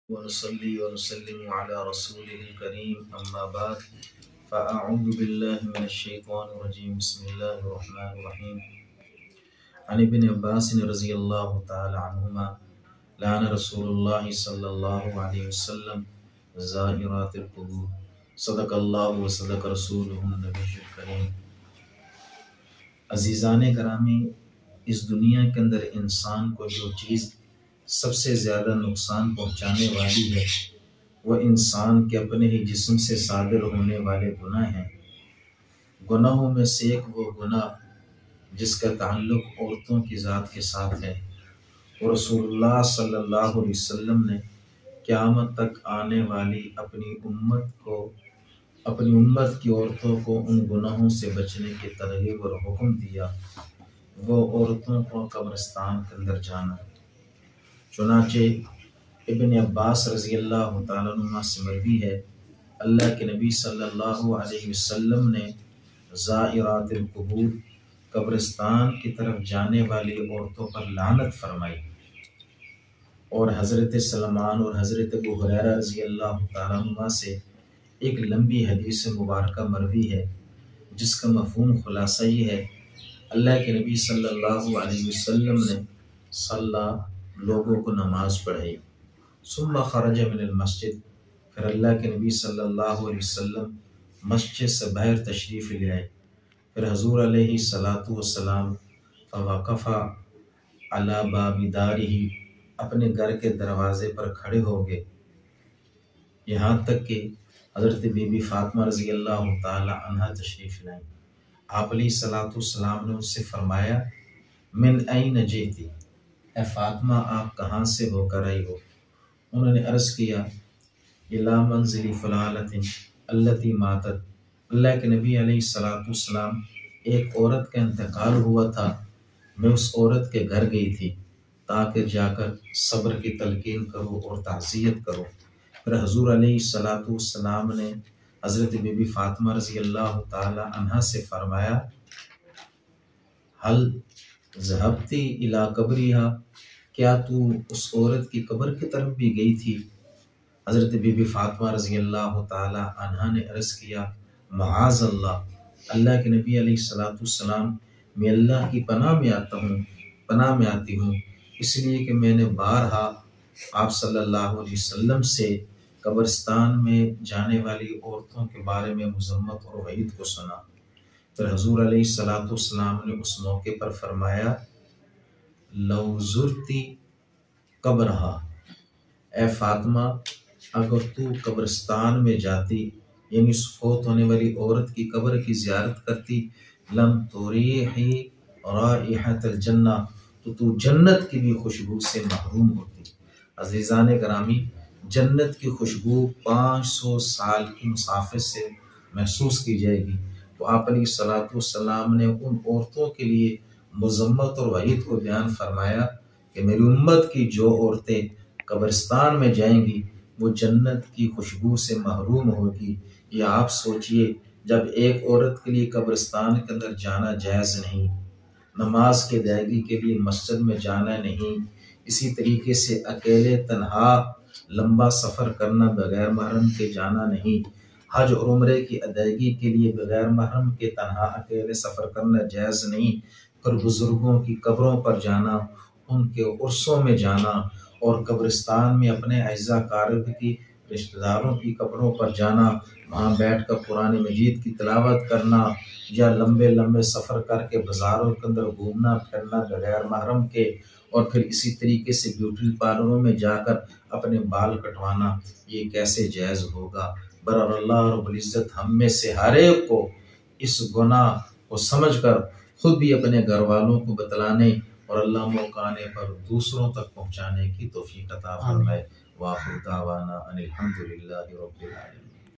ونصلي ونسلم على رسوله الكريم أما بعد فأعوذ بالله من الشيطان الرجيم بسم الله الرحمن الرحيم عن ابن عباس رضي الله تعالى عنهما لعن رسول الله صلى الله عليه وسلم زائرات القبور صدق الله وصدق رسوله النبي الكريم۔ عزیزان گرامی، اس دنیا کے اندر انسان کو جو چیز سب سے زیادہ نقصان پہنچانے والی ہے وہ انسان کے اپنے ہی جسم سے صادر ہونے والے گناہ ہیں۔ گناہوں میں سے ایک وہ گناہ جس کا تعلق عورتوں کی ذات کے ساتھ ہے، اور رسول اللہ صلی اللہ علیہ وسلم نے قیامت تک آنے والی اپنی امت کی عورتوں کو ان گناہوں سے بچنے کی ترغیب اور حکم دیا، وہ عورتوں کو قبرستان کے اندر جانا۔ چنانچہ ابن عباس رضی اللہ تعالیٰ عنہ سے مروی ہے، اللہ کے نبی صلی اللہ علیہ وسلم نے زائرات القبور قبرستان کی طرف جانے والی عورتوں پر لعنت فرمائی، اور حضرت سلمان اور حضرت ابو ہریرہ رضی اللہ تعالیٰ عنہ سے ایک لمبی حدیث مبارکہ مروی ہے جس کا مفہوم خلاصہ یہ ہے، اللہ کے نبی صلی اللہ علیہ وسلم نے لوگوں کو نماز پڑھائی، ثم خرج من المسجد، پھر اللہ کے نبی صلی اللہ علیہ وسلم مسجد سے باہر تشریف لے آئے، پھر حضور علیہ السلام فوقف علی باب دارہ، اپنے گھر کے دروازے پر کھڑے ہو گئے، یہاں تک کہ حضرت بی بی فاطمہ رضی اللہ تعالی عنہ تشریف لائیں۔ آپ علیہ السلام نے ان سے فرمایا، من این جئتی، اے فاطمہ آپ کہاں سے ہو کر آئی ہو؟ انہوں نے عرض کیا، الی منزل فلانۃ التی ماتت، اللہ کے نبی علیہ السلام ایک عورت کا انتقال ہوا تھا، میں اس عورت کے گھر گئی تھی تاکہ جا کر صبر کی تلقین کرو اور تعزیت کرو۔ پھر حضور علیہ السلام نے حضرت بی بی فاطمہ رضی اللہ تعالی عنہ سے فرمایا، حل ذهبتی الی قبرہا، کیا تو اس عورت کی قبر کی طرف بھی گئی تھی؟ حضرت بی بی فاطمہ رضی اللہ تعالی عنہ نے عرض کیا، معاذ اللہ، اللہ کے نبی علیہ السلام، میں اللہ کی پناہ میں آتی ہوں، اس لیے کہ میں نے بارہا آپ صلی اللہ علیہ وسلم سے قبرستان میں جانے والی عورتوں کے بارے میں مذمت اور وعید کو سنا۔ پھر حضور علیہ السلام نے اس موقع پر فرمایا، لو زرتی قبرہا، اے فاطمہ اگر تو قبرستان میں جاتی، یعنی فوت ہونے والی عورت کی قبر کی زیارت کرتی، لم توریحی رائحۃ الجنہ، تو جنت کی بھی خوشبو سے محروم ہوتی۔ عزیزان گرامی، جنت کی خوشبو 500 سال کی مسافت سے محسوس کی جائے گی، تو آپ علیہ السلام نے ان عورتوں کے لیے مذمت اور وعید کو بیان فرمایا کہ میری امت کی جو عورتیں قبرستان میں جائیں گی وہ جنت کی خوشبو سے محروم ہوگی۔ یا آپ سوچئے، جب ایک عورت کے لیے قبرستان کے اندر جانا جائز نہیں، نماز کی ادائیگی کے لیے مسجد میں جانا نہیں، اسی طریقے سے اکیلے تنہا لمبا سفر کرنا بغیر محرم کے جانا نہیں، حج اور عمرے کی ادائیگی کے لیے بغیر محرم کے تنہا اکیلے سفر کرنا جائز نہیں، پر بزرگوں کی قبروں پر جانا، ان کے عرسوں میں جانا، اور قبرستان میں اپنے اعزا قارب کی رشتہ داروں کی قبروں پر جانا، وہاں بیٹھ کر قرآن مجید کی تلاوت کرنا، یا لمبے لمبے سفر کر کے بازاروں کے اندر گھومنا پھرنا بغیر محرم کے، اور پھر اسی طریقے سے بیوٹی پارلروں میں جا کر اپنے بال کٹوانا، یہ کیسے جائز ہوگا؟ برر اللہ رب العزت ہم میں سے ہر ایک کو اس گناہ کو سمجھ کر خود بھی اپنے گھر والوں کو بتلانے اور اللہ موقع آنے پر دوسروں تک پہنچانے کی توفیق عطا فرمائے۔ وآخر دعوانا ان الحمد للہ رب العالمین۔